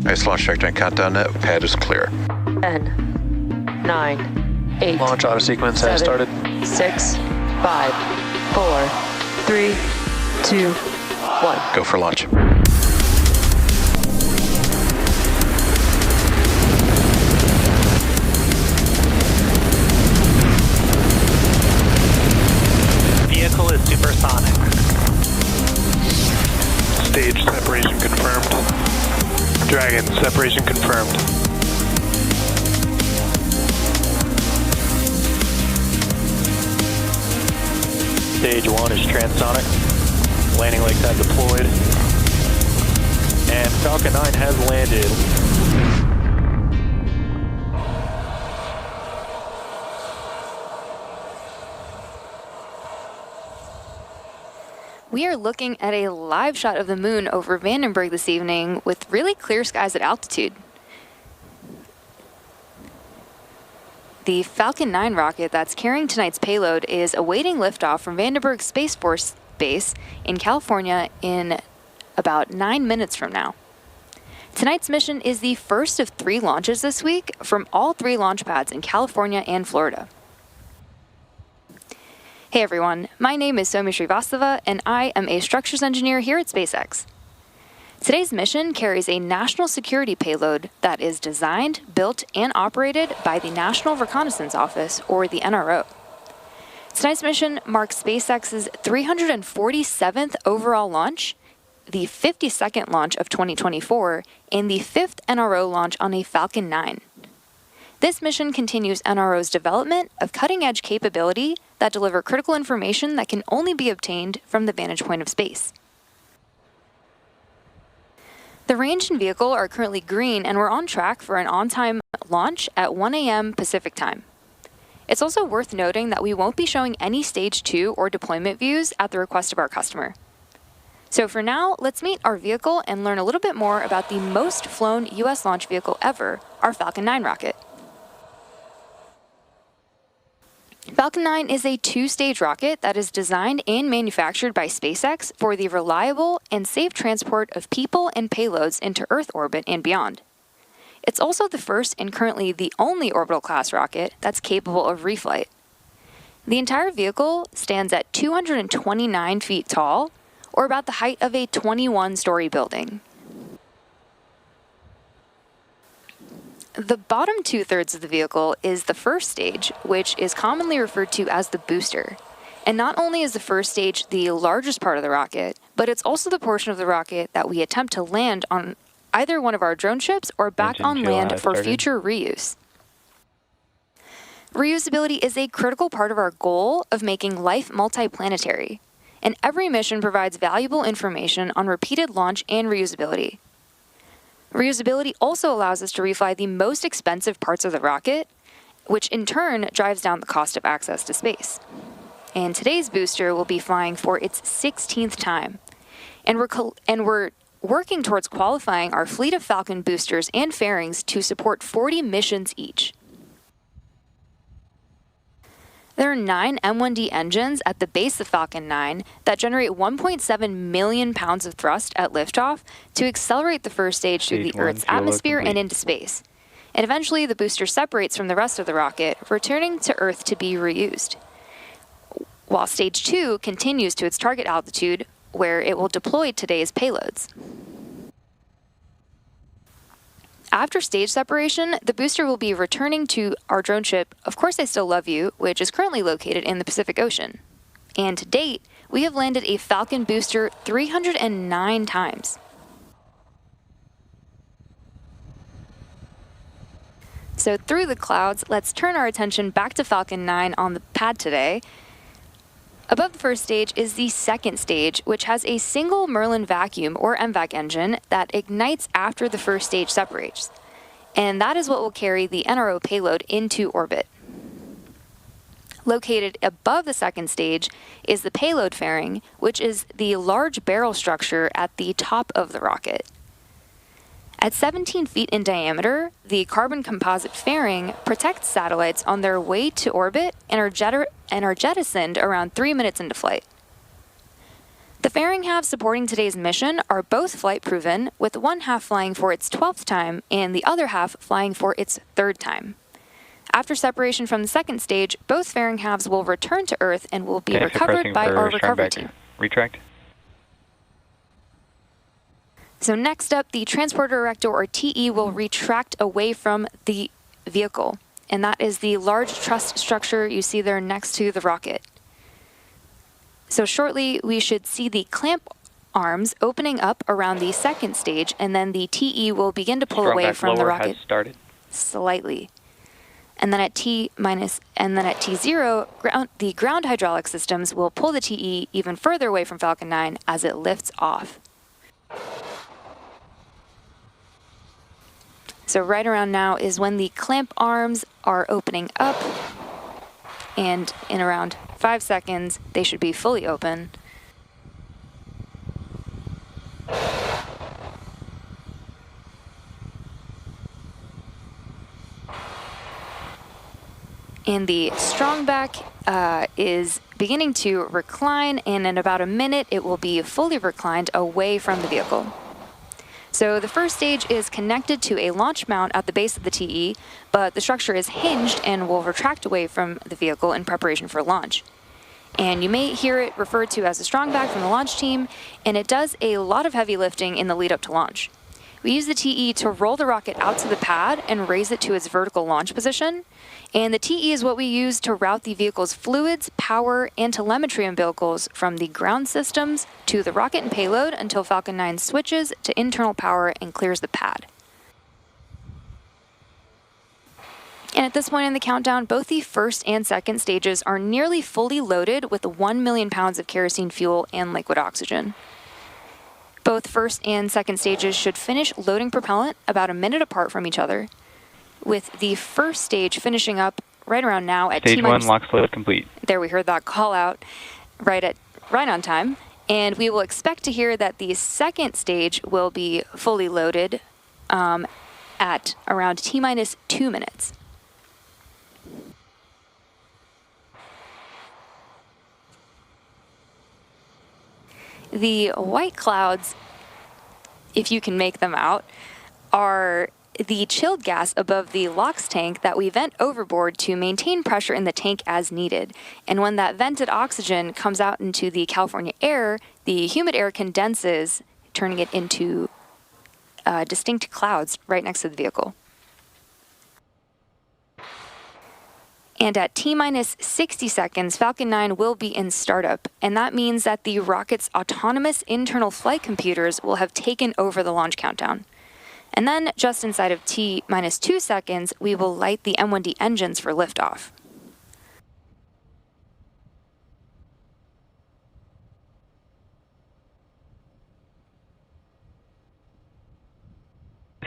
Nice launch trajectory and countdown net. Pad is clear. 10, 9, 8. Launch auto sequence has 7, started. 6, 5, 4, 3, 2, 1. Go for launch. Vehicle is supersonic. Stage separation confirmed. Dragon, separation confirmed. Stage 1 is transonic. Landing legs have deployed. And Falcon 9 has landed. We are looking at a live shot of the moon over Vandenberg this evening with really clear skies at altitude. The Falcon 9 rocket that's carrying tonight's payload is awaiting liftoff from Vandenberg Space Force Base in California in about 9 minutes from now. Tonight's mission is the first of 3 launches this week from all 3 launch pads in California and Florida. Hey everyone, my name is Soumi Srivastava and I am a structures engineer here at SpaceX. Today's mission carries a national security payload that is designed, built, and operated by the National Reconnaissance Office, or the NRO. Tonight's mission marks SpaceX's 347th overall launch, the 52nd launch of 2024, and the 5th NRO launch on a Falcon 9. This mission continues NRO's development of cutting-edge capability that deliver critical information that can only be obtained from the vantage point of space. The range and vehicle are currently green, and we're on track for an on-time launch at 1 a.m. Pacific time. It's also worth noting that we won't be showing any Stage 2 or deployment views at the request of our customer. So for now, let's meet our vehicle and learn a little bit more about the most flown U.S. launch vehicle ever, our Falcon 9 rocket. Falcon 9 is a 2-stage rocket that is designed and manufactured by SpaceX for the reliable and safe transport of people and payloads into Earth orbit and beyond. It's also the first and currently the only orbital class rocket that's capable of reflight. The entire vehicle stands at 229 feet tall, or about the height of a 21-story building. The bottom 2/3 of the vehicle is the first stage, which is commonly referred to as the booster. And not only is the first stage the largest part of the rocket, but it's also the portion of the rocket that we attempt to land on either one of our drone ships or back on land for future reuse. Reusability is a critical part of our goal of making life multiplanetary, and every mission provides valuable information on repeated launch and reusability. Reusability also allows us to refly the most expensive parts of the rocket, which in turn drives down the cost of access to space. And today's booster will be flying for its 16th time. And we're working towards qualifying our fleet of Falcon boosters and fairings to support 40 missions each. There are 9 M1D engines at the base of Falcon 9 that generate 1.7 million pounds of thrust at liftoff to accelerate the first stage through the Earth's atmosphere and into space. And eventually, the booster separates from the rest of the rocket, returning to Earth to be reused, while Stage 2 continues to its target altitude, where it will deploy today's payloads. After stage separation, the booster will be returning to our drone ship, Of Course I Still Love You, which is currently located in the Pacific Ocean. And to date, we have landed a Falcon booster 309 times. So through the clouds, let's turn our attention back to Falcon 9 on the pad today. Above the first stage is the second stage, which has a single Merlin vacuum, or MVAC engine, that ignites after the first stage separates. And that is what will carry the NRO payload into orbit. Located above the second stage is the payload fairing, which is the large barrel structure at the top of the rocket. At 17 feet in diameter, the carbon composite fairing protects satellites on their way to orbit and are jettisoned around 3 minutes into flight. The fairing halves supporting today's mission are both flight proven, with one half flying for its 12th time and the other half flying for its 3rd time. After separation from the second stage, both fairing halves will return to Earth and will be recovered by our recovery team. Retract. So next up, the transporter erector, or TE, will retract away from the vehicle, and that is the large truss structure you see there next to the rocket. So shortly, we should see the clamp arms opening up around the second stage, and then the TE will begin to pull away from the rocket slightly. And then at T-, and then at T0, the ground hydraulic systems will pull the TE even further away from Falcon 9 as it lifts off. So right around now is when the clamp arms are opening up, and in around 5 seconds, they should be fully open. And the strongback is beginning to recline, and in about a minute, it will be fully reclined away from the vehicle. So the first stage is connected to a launch mount at the base of the TE, but the structure is hinged and will retract away from the vehicle in preparation for launch. And you may hear it referred to as a strongback from the launch team, and it does a lot of heavy lifting in the lead up to launch. We use the TE to roll the rocket out to the pad and raise it to its vertical launch position. And the TE is what we use to route the vehicle's fluids, power, and telemetry umbilicals from the ground systems to the rocket and payload until Falcon 9 switches to internal power and clears the pad. And at this point in the countdown, both the first and second stages are nearly fully loaded with 1 million pounds of kerosene fuel and liquid oxygen. Both first and second stages should finish loading propellant about a minute apart from each other, with the first stage finishing up right around now at Stage 1 LOX load complete. There, we heard that call out right on time, and we will expect to hear that the second stage will be fully loaded at around T-minus 2 minutes. The white clouds, if you can make them out, are the chilled gas above the LOX tank that we vent overboard to maintain pressure in the tank as needed. And when that vented oxygen comes out into the California air, the humid air condenses, turning it into distinct clouds right next to the vehicle. And at T-minus 60 seconds, Falcon 9 will be in startup, and that means that the rocket's autonomous internal flight computers will have taken over the launch countdown. And then, just inside of T-minus 2 seconds, we will light the M1D engines for liftoff.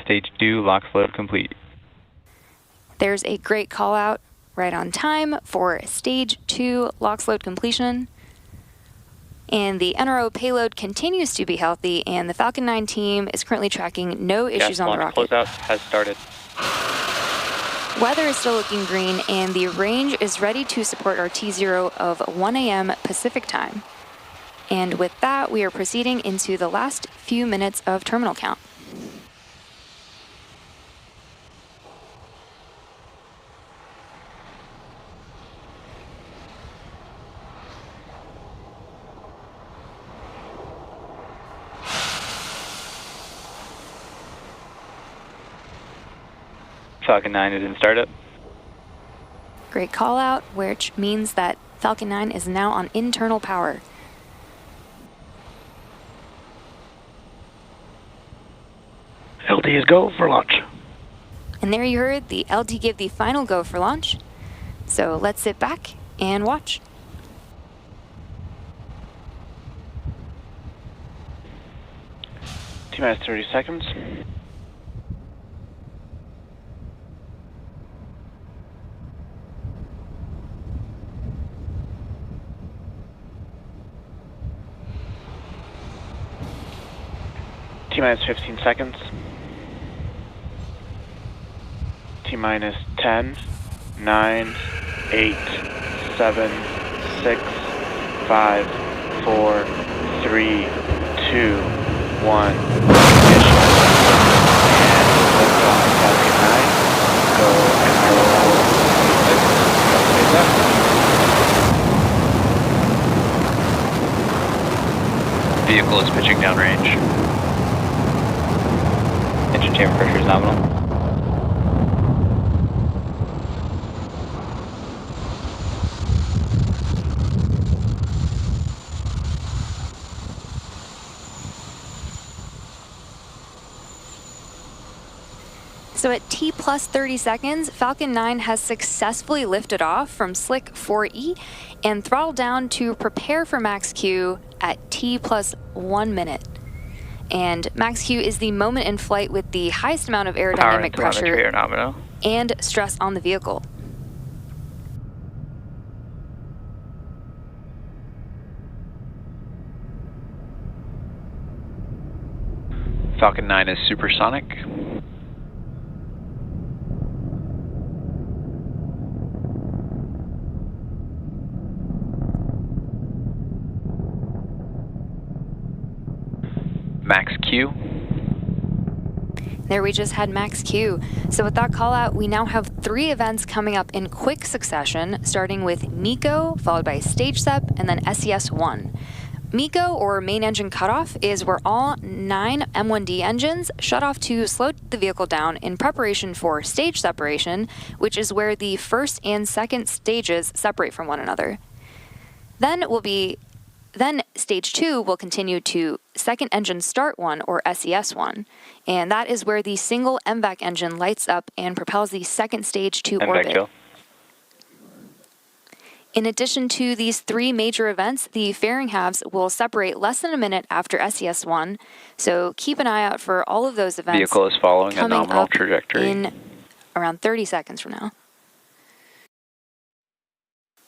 Stage 2 LOX load complete. There's a great call out right on time for Stage 2 LOX load completion. And the NRO payload continues to be healthy, and the Falcon 9 team is currently tracking no issues on the rocket. Closeout has started. Weather is still looking green, and the range is ready to support our T0 of 1 a.m. Pacific time. And with that, we are proceeding into the last few minutes of terminal count. Falcon 9 is in startup. Great call out, which means that Falcon 9 is now on internal power. LD is go for launch. And there you heard the LD give the final go for launch. So let's sit back and watch. T-minus 30 seconds. T-minus 15 seconds. T-minus 10, 9, 8, 7, 6, 5, 4, 3, 2, 1. Ignition. And liftoff Falcon 9. Go NROL-146. Vehicle is pitching downrange. Engine chamber pressure is nominal. So at T plus 30 seconds, Falcon 9 has successfully lifted off from Slick 4E and throttled down to prepare for max Q at T plus 1 minute. And max Q is the moment in flight with the highest amount of aerodynamic pressure and stress on the vehicle. Falcon 9 is supersonic. Max Q. There we just had max Q. So with that call out, we now have 3 events coming up in quick succession, starting with MECO, followed by stage SEP, and then SES-1. MECO, or main engine cutoff, is where all 9 M1D engines shut off to slow the vehicle down in preparation for stage separation, which is where the first and second stages separate from one another. Then stage 2 will continue to second engine start 1, or SES-1, and that is where the single MVAC engine lights up and propels the second stage to orbit. Kill. In addition to these 3 major events, the fairing halves will separate less than a minute after SES-1, so keep an eye out for all of those events. Vehicle is following a coming nominal up trajectory. In around 30 seconds from now.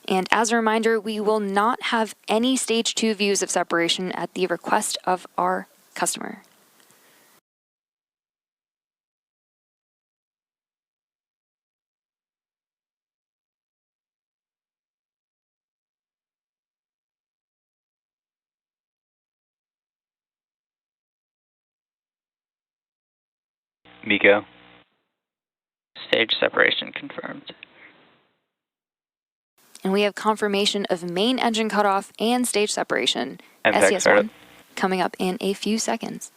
And as a reminder, we will not have any stage 2 views of separation at the request of our customer. MECO. Stage separation confirmed. And we have confirmation of main engine cutoff and stage separation, SES-1, coming up in a few seconds.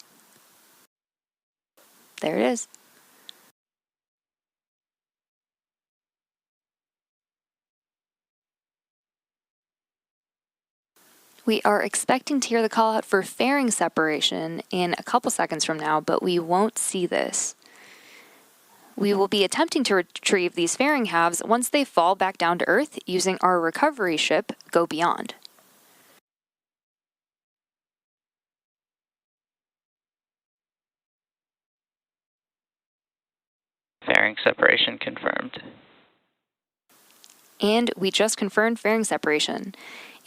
There it is. We are expecting to hear the call out for fairing separation in a couple seconds from now, but we won't see this. We will be attempting to retrieve these fairing halves once they fall back down to Earth using our recovery ship, Go Beyond. Fairing separation confirmed. And we just confirmed fairing separation.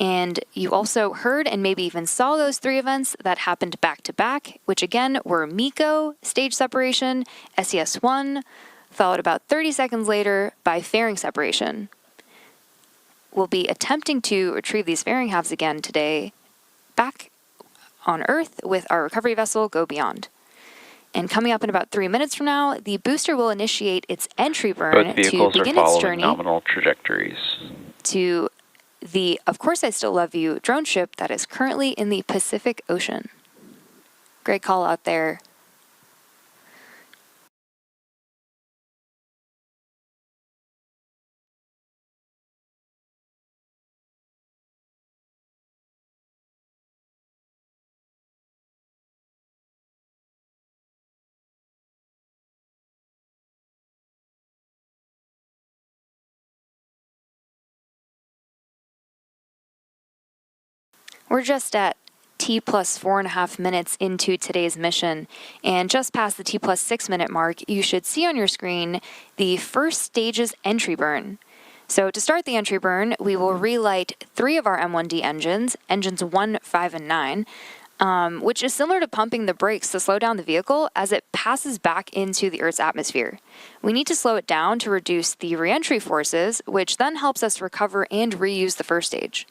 And you also heard and maybe even saw those 3 events that happened back to back, which again were MECO, stage separation, SES-1, followed about 30 seconds later by fairing separation. We'll be attempting to retrieve these fairing halves again today back on Earth with our recovery vessel, Go Beyond. And coming up in about 3 minutes from now, the booster will initiate its entry burn to begin its journey nominal trajectories to the Of Course I Still Love You drone ship that is currently in the Pacific Ocean. Great call out there. We're just at T plus 4.5 minutes into today's mission, and just past the T plus 6 minute mark, you should see on your screen the first stage's entry burn. So to start the entry burn, we will relight 3 of our M1D engines, engines 1, 5, and 9, which is similar to pumping the brakes to slow down the vehicle as it passes back into the Earth's atmosphere. We need to slow it down to reduce the reentry forces, which then helps us recover and reuse the first stage.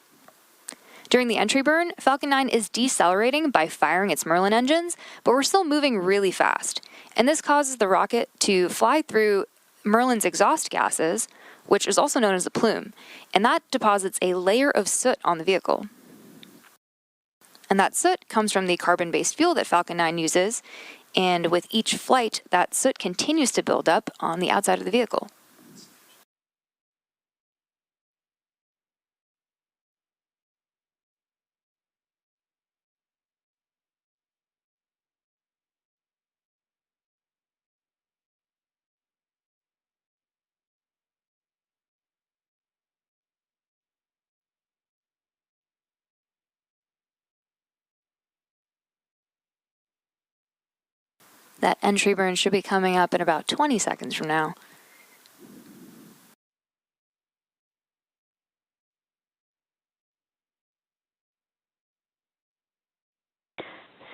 During the entry burn, Falcon 9 is decelerating by firing its Merlin engines, but we're still moving really fast. And this causes the rocket to fly through Merlin's exhaust gases, which is also known as a plume, and that deposits a layer of soot on the vehicle. And that soot comes from the carbon-based fuel that Falcon 9 uses, and with each flight, that soot continues to build up on the outside of the vehicle. That entry burn should be coming up in about 20 seconds from now.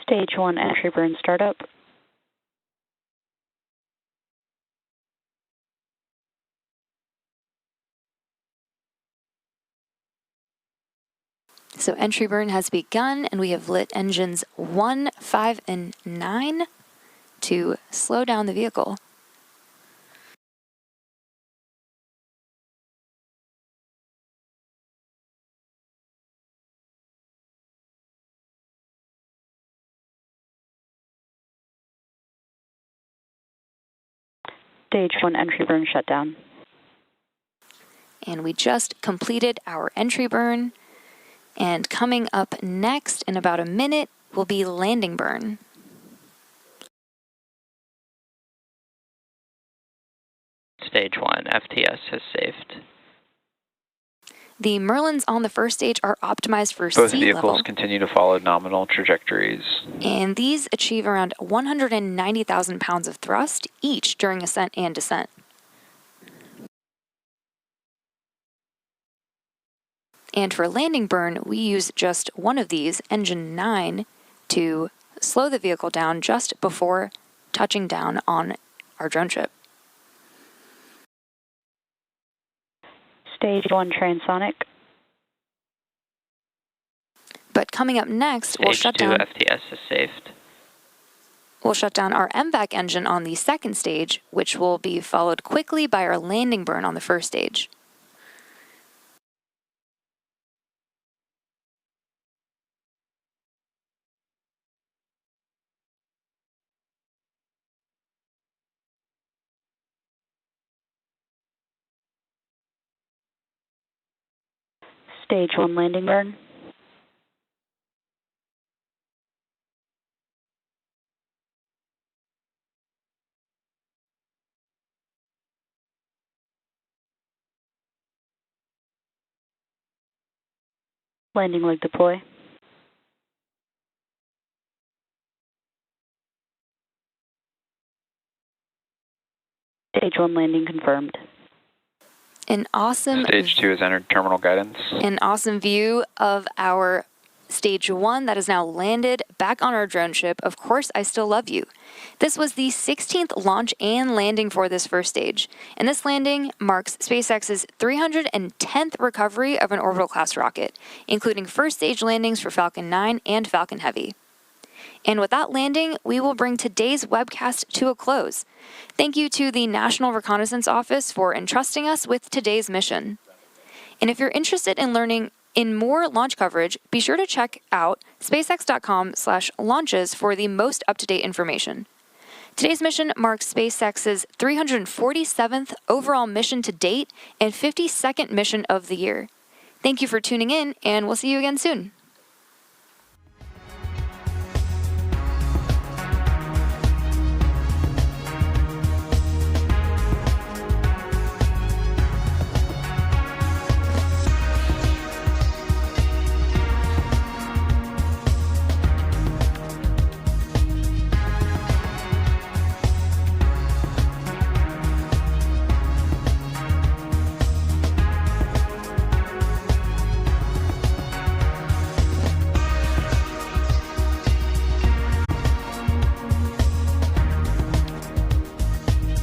Stage 1 entry burn startup. So entry burn has begun, and we have lit engines 1, 5, and 9 to slow down the vehicle. Stage 1 entry burn shutdown. And we just completed our entry burn. And coming up next in about a minute will be landing burn. Stage 1, FTS has saved. The Merlins on the first stage are optimized for Both sea vehicles level, continue to follow nominal trajectories. and these achieve around 190,000 pounds of thrust each during ascent and descent. And for landing burn, we use just one of these, engine 9, to slow the vehicle down just before touching down on our drone ship. Stage 1 transonic. But coming up next, we'll Stage 2, FTS is saved. We'll shut down our MVAC engine on the second stage, which will be followed quickly by our landing burn on the first stage. Stage 1 landing burn. Landing leg deploy. Stage 1 landing confirmed. An awesome Stage 2 has entered terminal guidance. An awesome view of our Stage 1 that is now landed back on our drone ship. Of course, I still love you. This was the 16th launch and landing for this first stage, and this landing marks SpaceX's 310th recovery of an orbital class rocket, including first stage landings for Falcon 9 and Falcon Heavy. And with that landing, we will bring today's webcast to a close. Thank you to the National Reconnaissance Office for entrusting us with today's mission. And if you're interested in learning in more launch coverage, be sure to check out spacex.com/launches for the most up-to-date information. Today's mission marks SpaceX's 347th overall mission to date and 52nd mission of the year. Thank you for tuning in, and we'll see you again soon.